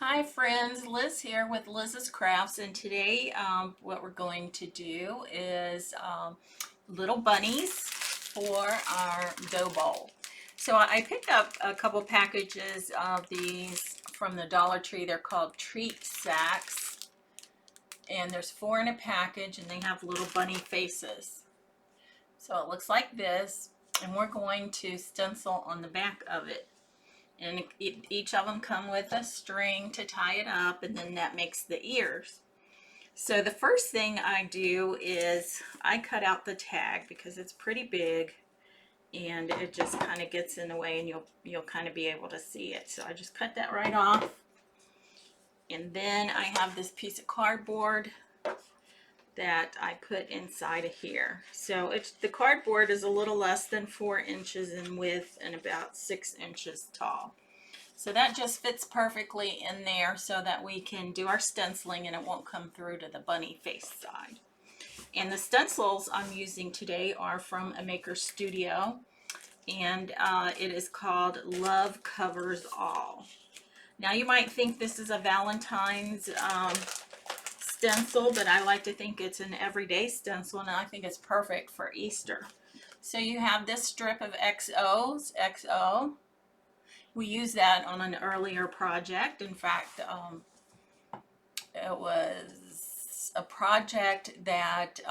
Hi friends, Liz here with Liz's Crafts, and today what we're going to do is little bunnies for our dough bowl. So I picked up a couple packages of these from the Dollar Tree. They're called treat sacks, and there's 4 in a package, and they have little bunny faces. So it looks like this, and we're going to stencil on the back of it. And each of them come with a string to tie it up, and then that makes the ears. So the first thing I do is I cut out the tag because it's pretty big and it just kind of gets in the way, and you'll kind of be able to see it. So I just cut that right off. And then I have this piece of cardboard that I put inside of here. So the cardboard is a little less than 4 inches in width and about 6 inches tall. So that just fits perfectly in there so that we can do our stenciling and it won't come through to the bunny face side. And the stencils I'm using today are from a Maker Studio, and it is called Love Covers All. Now you might think this is a Valentine's stencil, but I like to think it's an everyday stencil, and I think it's perfect for Easter. So you have this strip of XO. We used that on an earlier project. In fact, it was a project that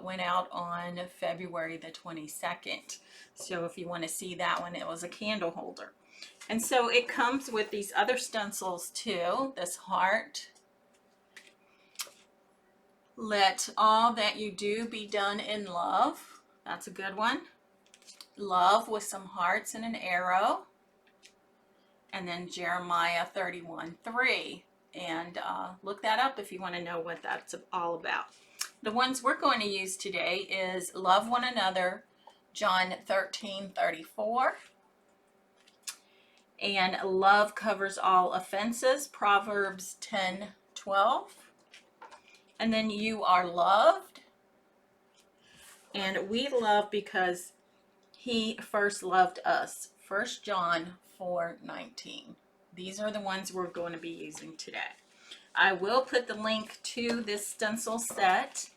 went out on February the 22nd. So if you want to see that one, it was a candle holder. And so it comes with these other stencils too. This heart. Let all that you do be done in love. That's a good one. Love with some hearts and an arrow. And then Jeremiah 31:3, and look that up if you want to know what that's all about. The ones we're going to use today is Love One Another, John 13:34, and Love Covers All Offenses, Proverbs 10:12, and then You Are Loved, and we love because He first loved us, 1 John 4:19. These are the ones we're going to be using today. I will put the link to this stencil set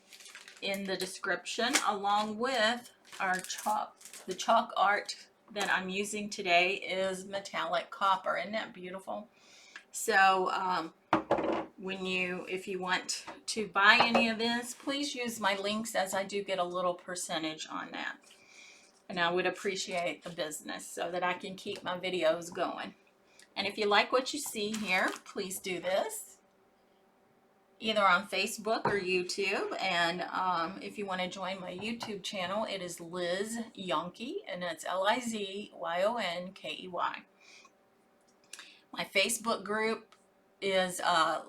in the description, along with our chalk. The chalk art that I'm using today is metallic copper. Isn't that beautiful? So if you want to buy any of this, please use my links, as I do get a little percentage on that. And I would appreciate the business so that I can keep my videos going. And if you like what you see here, please do this either on Facebook or YouTube. And if you want to join my YouTube channel, it is Liz Yonkey, and it's Lizyonkey. My Facebook group is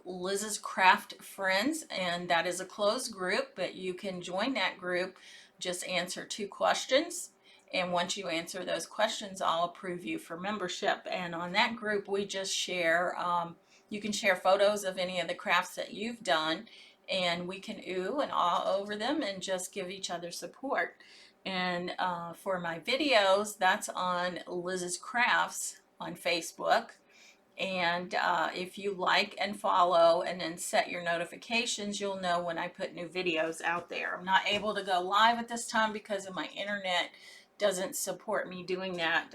Liz's Craft Friends, and that is a closed group, but you can join that group. Just answer 2 questions. And once you answer those questions, I'll approve you for membership. And on that group, we just share, you can share photos of any of the crafts that you've done, and we can ooh and ah over them and just give each other support. And for my videos, that's on Liz's Crafts on Facebook. And if you like and follow and then set your notifications, you'll know when I put new videos out there. I'm not able to go live at this time because of my internet doesn't support me doing that.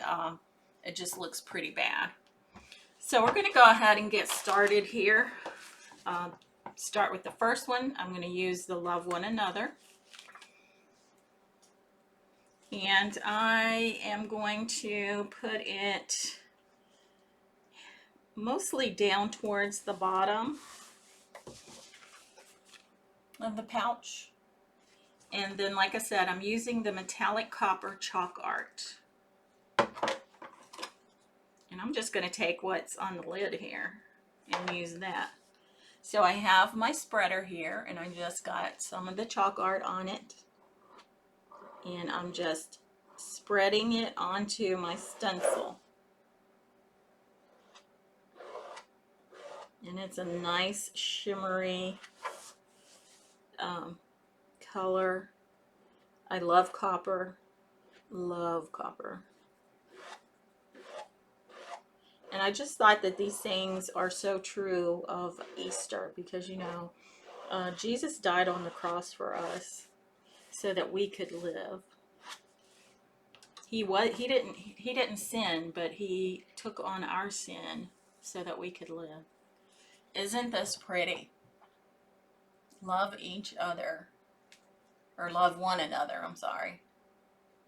It just looks pretty bad. So we're going to go ahead and get started here. Start with the first one. I'm going to use the Love One Another. And I am going to put it mostly down towards the bottom of the pouch. And then, like I said, I'm using the metallic copper chalk art. And I'm just going to take what's on the lid here and use that. So I have my spreader here, and I just got some of the chalk art on it. And I'm just spreading it onto my stencil. And it's a nice shimmery color. I love copper. Love copper. And I just thought that these things are so true of Easter because, you know, Jesus died on the cross for us so that we could live. He didn't sin, but he took on our sin so that we could live. Isn't this pretty? Love each other, or love one another, I'm sorry.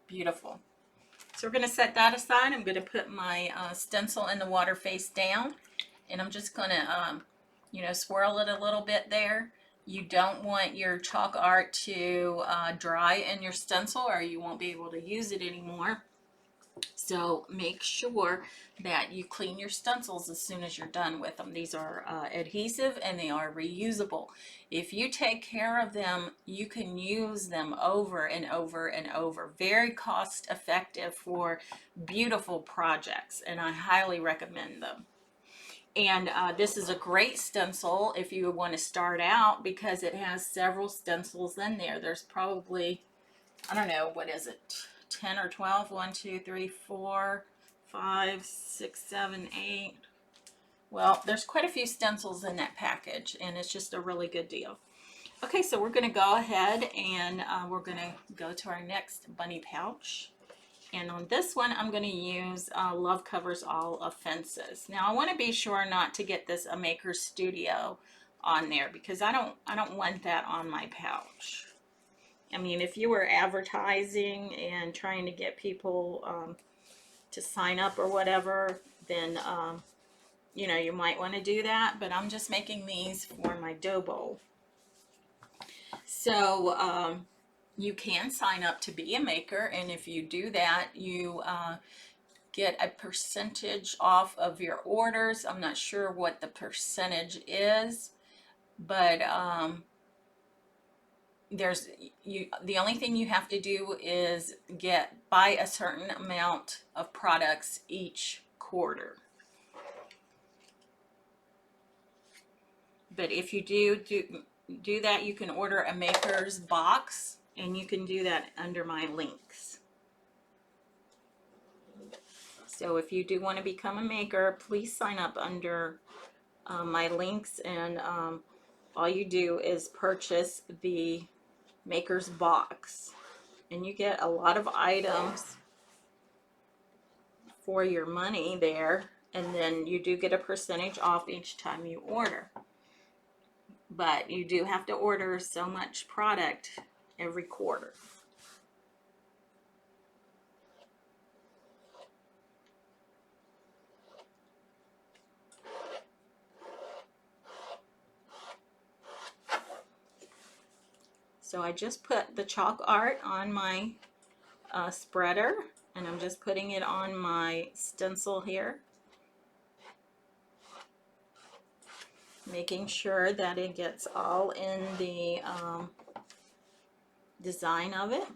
Beautiful. So we're going to set that aside. I'm going to put my stencil in the water face down, and I'm just going to, you know, swirl it a little bit there. You don't want your chalk art to dry in your stencil, or you won't be able to use it anymore. So make sure that you clean your stencils as soon as you're done with them. These are adhesive and they are reusable. If you take care of them, you can use them over and over and over. Very cost effective for beautiful projects, and I highly recommend them. And this is a great stencil if you want to start out because it has several stencils in there. There's probably, I don't know, what is it? 10 or 12, 1, 2, 3, 4, 5, 6, 7, 8. Well, there's quite a few stencils in that package, and it's just a really good deal. Okay, so we're going to go ahead and we're going to go to our next bunny pouch. And on this one, I'm going to use Love Covers All Offenses. Now, I want to be sure not to get this A Maker Studio on there because I don't want that on my pouch. I mean, if you were advertising and trying to get people to sign up or whatever, then, you know, you might want to do that. But I'm just making these for my dough bowl. So you can sign up to be a maker. And if you do that, you get a percentage off of your orders. I'm not sure what the percentage is, but the only thing you have to do is buy a certain amount of products each quarter. But if you do that, you can order a maker's box, and you can do that under my links. So if you do want to become a maker, please sign up under my links, and all you do is purchase the maker's box, and you get a lot of items for your money there, and then you do get a percentage off each time you order. But you do have to order so much product every quarter. So I just put the chalk art on my spreader, and I'm just putting it on my stencil here, making sure that it gets all in the design of it.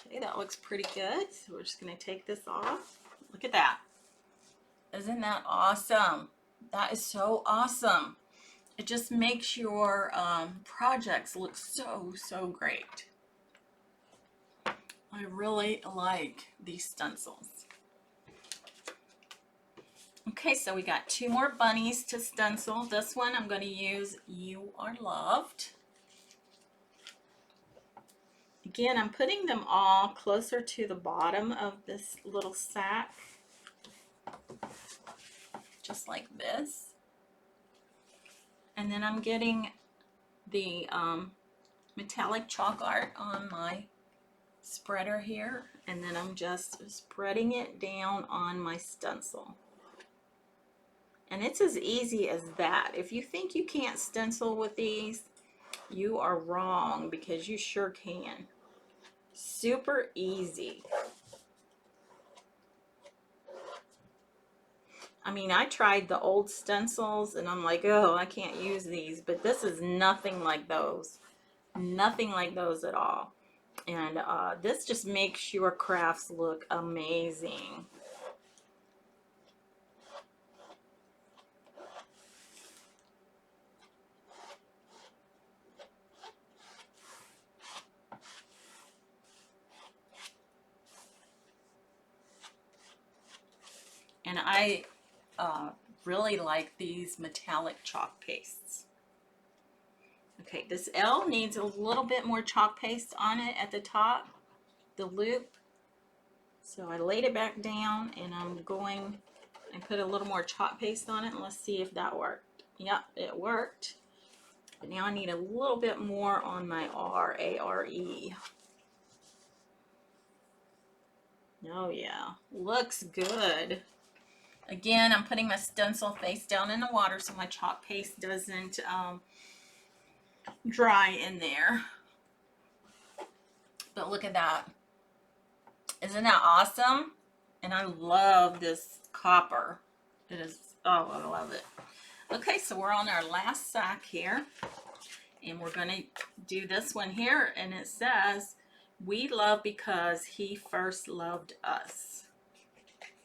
Okay, that looks pretty good. So we're just going to take this off. Look at that. Isn't that awesome? That is so awesome. It just makes your projects look so great. I really like these stencils. Okay, so we got 2 more bunnies to stencil. This one I'm going to use You Are Loved. Again, I'm putting them all closer to the bottom of this little sack, just like this. And then I'm getting the metallic chalk art on my spreader here, and then I'm just spreading it down on my stencil. And it's as easy as that. If you think you can't stencil with these, you are wrong, because you sure can. Super easy. I mean, I tried the old stencils and I'm like, oh, I can't use these, but this is nothing like those. Nothing like those at all. And this just makes your crafts look amazing. And I really like these metallic chalk pastes. Okay, this L needs a little bit more chalk paste on it at the top, the loop. So I laid it back down and I'm going and put a little more chalk paste on it, and let's see if that worked. Yep, it worked. But now I need a little bit more on my R, A-R-E. Oh yeah, looks good. Again, I'm putting my stencil face down in the water so my chalk paste doesn't dry in there. But look at that. Isn't that awesome? And I love this copper. It is, oh, I love it. Okay, so we're on our last sack here. And we're going to do this one here. And it says, we love because he first loved us.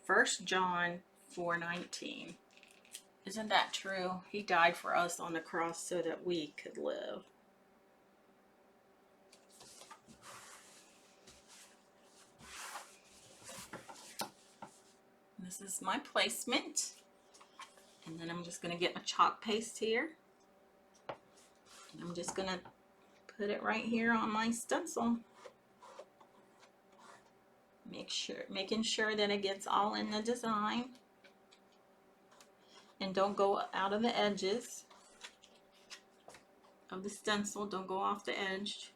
1 John 4:19. Isn't that true? He died for us on the cross so that we could live. This is my placement. And then I'm just going to get my chalk paste here. And I'm just going to put it right here on my stencil. Making sure that it gets all in the design. And don't go out of the edges of the stencil. Don't go off the edge.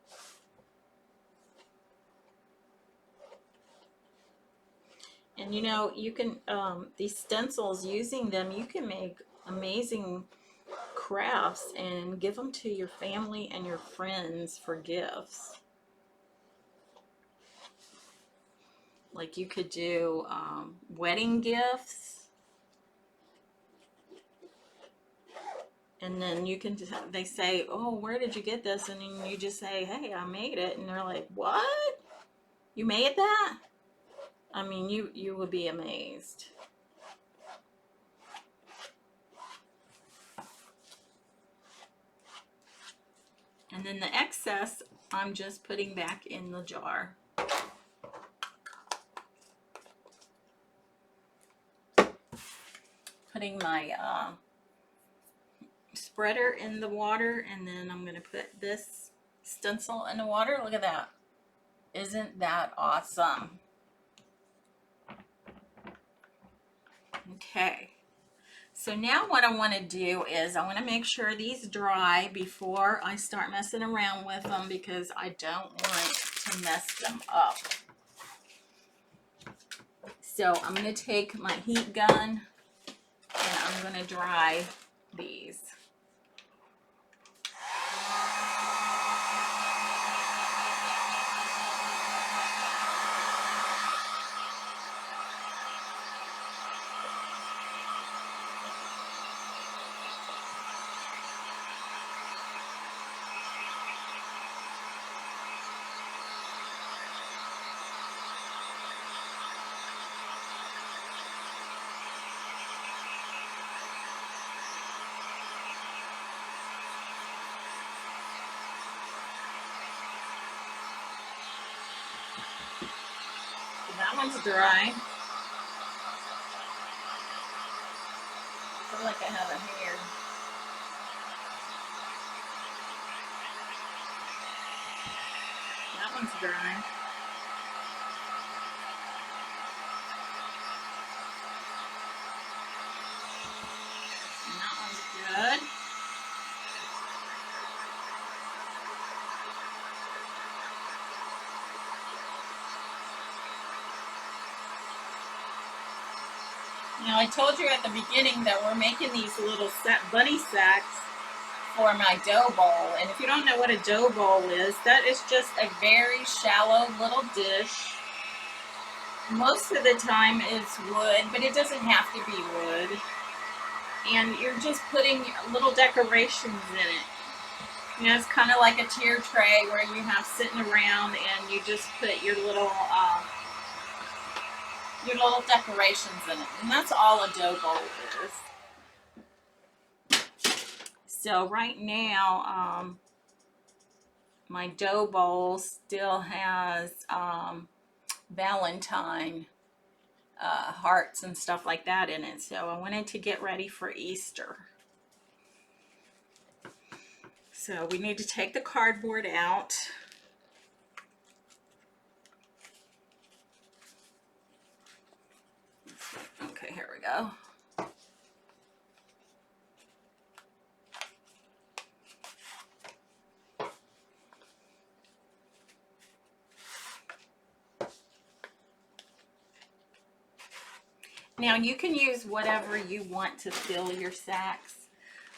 And you know, you can, these stencils, using them, you can make amazing crafts and give them to your family and your friends for gifts. Like you could do wedding gifts. And then you can, they say, oh, where did you get this? And then you just say, hey, I made it. And they're like, what? You made that? I mean, you would be amazed. And then the excess, I'm just putting back in the jar. Putting my spreader in the water, and then I'm going to put this stencil in the water. Look at that. Isn't that awesome? Okay, so now what I want to do is I want to make sure these dry before I start messing around with them, because I don't want to mess them up. So I'm going to take my heat gun and I'm going to dry these. That one's dry. I feel like I have a hair. That one's dry. And that one's good. Now I told you at the beginning that we're making these little bunny sacks for my dough bowl. And if you don't know what a dough bowl is, that is just a very shallow little dish. Most of the time it's wood, but it doesn't have to be wood. And you're just putting little decorations in it. You know, it's kind of like a tier tray where you have sitting around and you just put your little decorations in it. And that's all a dough bowl is. So right now, my dough bowl still has Valentine hearts and stuff like that in it. So I wanted to get ready for Easter. So we need to take the cardboard out. Okay, here we go. Now you can use whatever you want to fill your sacks.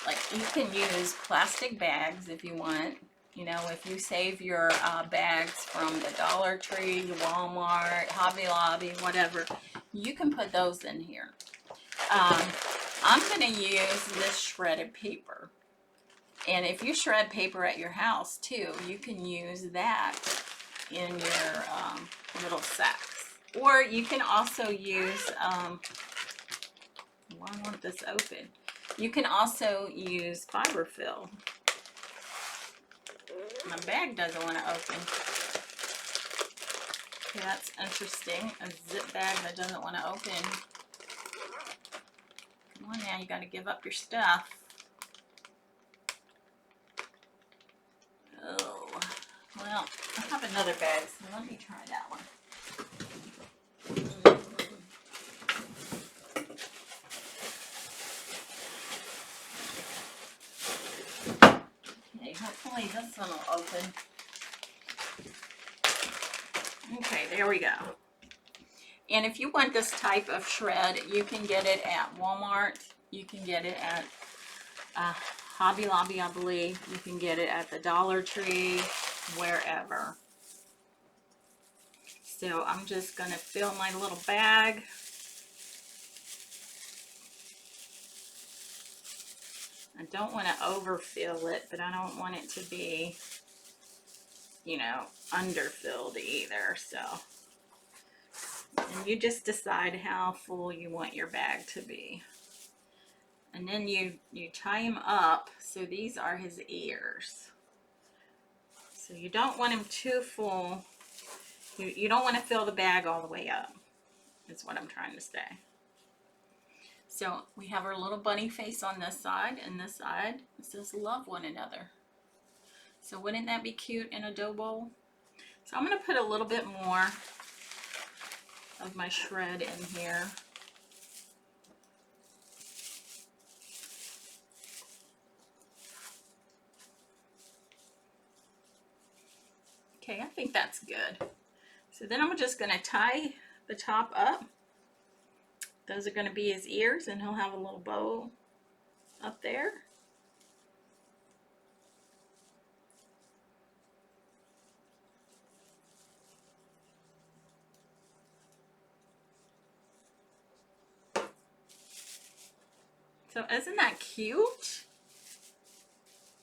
Like you can use plastic bags if you want. You know, if you save your bags from the Dollar Tree, Walmart, Hobby Lobby, whatever, you can put those in here. I'm going to use this shredded paper. And if you shred paper at your house too, you can use that in your little sacks. Or you can also use, well, I want this open. You can also use fiberfill. My bag doesn't want to open. Okay, that's interesting. A zip bag that doesn't want to open. Come on now, you got to give up your stuff. Oh, well, I have another bag, so let me try that one. Okay, hopefully this one will open. Okay, there we go. And if you want this type of shred, you can get it at Walmart. You can get it at Hobby Lobby, I believe. You can get it at the Dollar Tree, wherever. So I'm just going to fill my little bag. I don't want to overfill it, but I don't want it to be, you know, underfilled either. So, and you just decide how full you want your bag to be. And then you tie him up. So these are his ears. So you don't want him too full. You don't want to fill the bag all the way up, is what I'm trying to say. So we have our little bunny face on this side, and this side it says love one another. So wouldn't that be cute in a dough bowl? So I'm going to put a little bit more of my shred in here. Okay, I think that's good. So then I'm just going to tie the top up. Those are going to be his ears, and he'll have a little bow up there. So isn't that cute?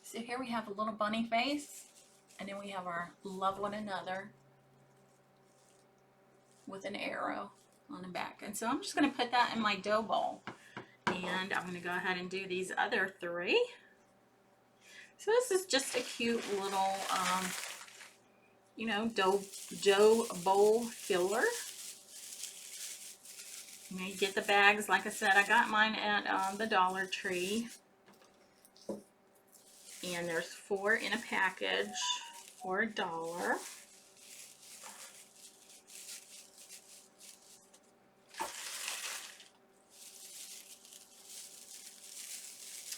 So here we have a little bunny face, and then we have our love one another with an arrow on the back. And so I'm just going to put that in my dough bowl, and I'm going to go ahead and do these other three. So this is just a cute little you know, dough bowl filler. You may get the bags. Like I said, I got mine at the Dollar Tree, and there's 4 in a package for $1.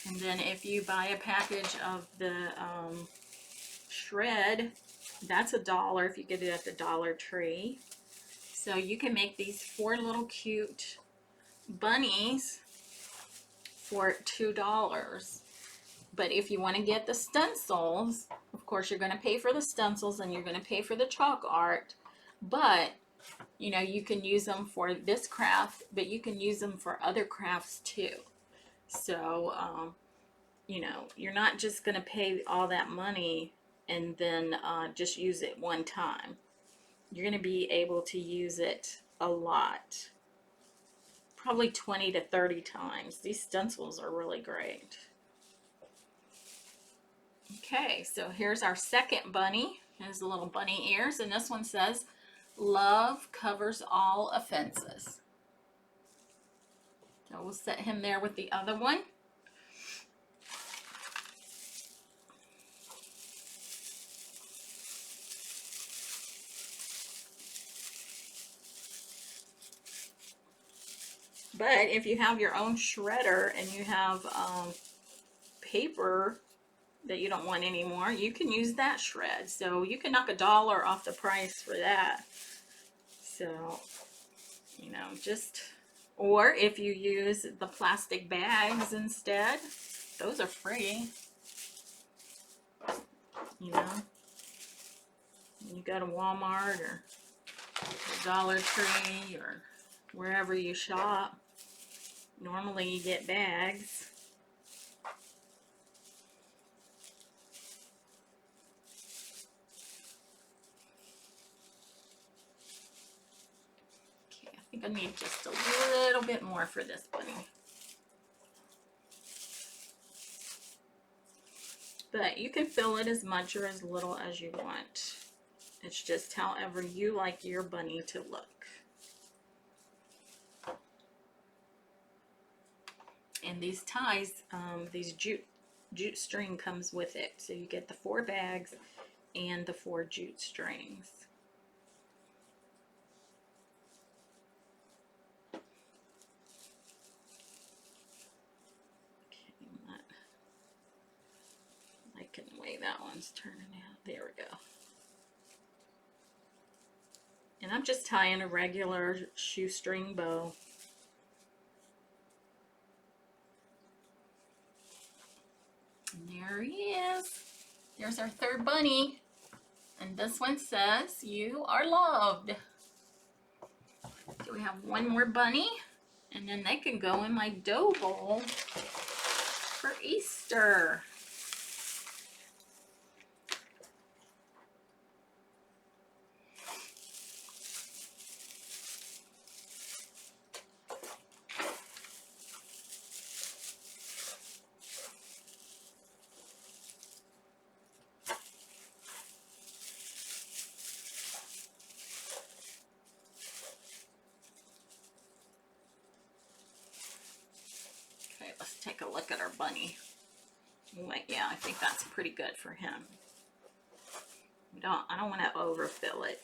And then if you buy a package of the shred, that's $1 if you get it at the Dollar Tree. So you can make these 4 little cute bunnies for $2. But if you want to get the stencils, of course you're going to pay for the stencils and you're going to pay for the chalk art. But you know, you can use them for this craft, but you can use them for other crafts too. So, you know, you're not just going to pay all that money and then just use it one time. You're going to be able to use it a lot. Probably 20 to 30 times. These stencils are really great. Okay, so here's our second bunny. Has the little bunny ears, and this one says, love covers all offenses. So we'll set him there with the other one. But if you have your own shredder and you have paper that you don't want anymore, you can use that shred. So you can knock $1 off the price for that. So, you know, just, or if you use the plastic bags instead, those are free. You know, you go to Walmart or Dollar Tree or wherever you shop, normally you get bags. Okay, I think I need just a little bit more for this bunny. But you can fill it as much or as little as you want. It's just however you like your bunny to look. And these ties, these jute string comes with it. So you get the 4 bags and the 4 jute strings. Okay, I can weigh that one's turning out. There we go. And I'm just tying a regular shoestring bow. And there he is. There's our 3rd bunny. And this one says, "You are loved." So we have one more bunny. And then they can go in my dough bowl for Easter. Okay, let's take a look at our bunny. Yeah, I think that's pretty good for him. I don't want to overfill it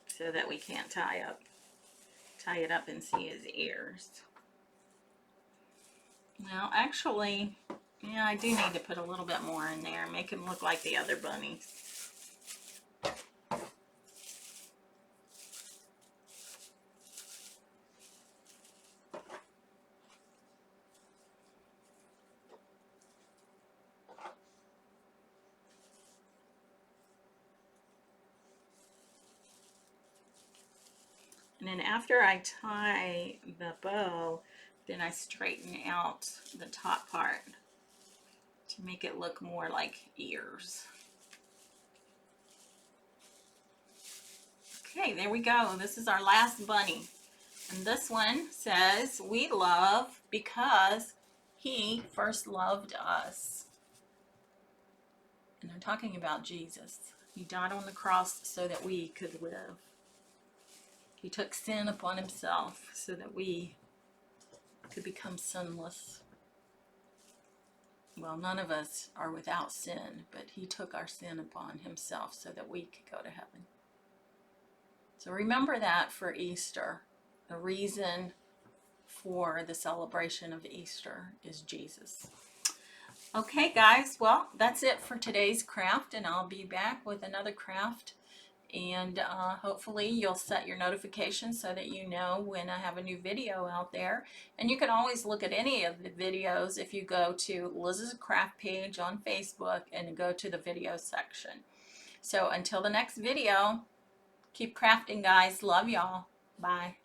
so that we can't tie it up and see his ears. Well, actually, yeah, I do need to put a little bit more in there, make him look like the other bunnies. And then after I tie the bow, then I straighten out the top part to make it look more like ears. Okay, there we go. This is our last bunny. And this one says, "We love because he first loved us." And they're talking about Jesus. He died on the cross so that we could live. He took sin upon himself so that we could become sinless. Well, none of us are without sin, but he took our sin upon himself so that we could go to heaven. So remember that for Easter. The reason for the celebration of Easter is Jesus. Okay, guys, well, that's it for today's craft, and I'll be back with another craft. And hopefully you'll set your notifications so that you know when I have a new video out there. And you can always look at any of the videos if you go to Liz's Craft page on Facebook and go to the video section. So until the next video, keep crafting, guys. Love y'all. Bye.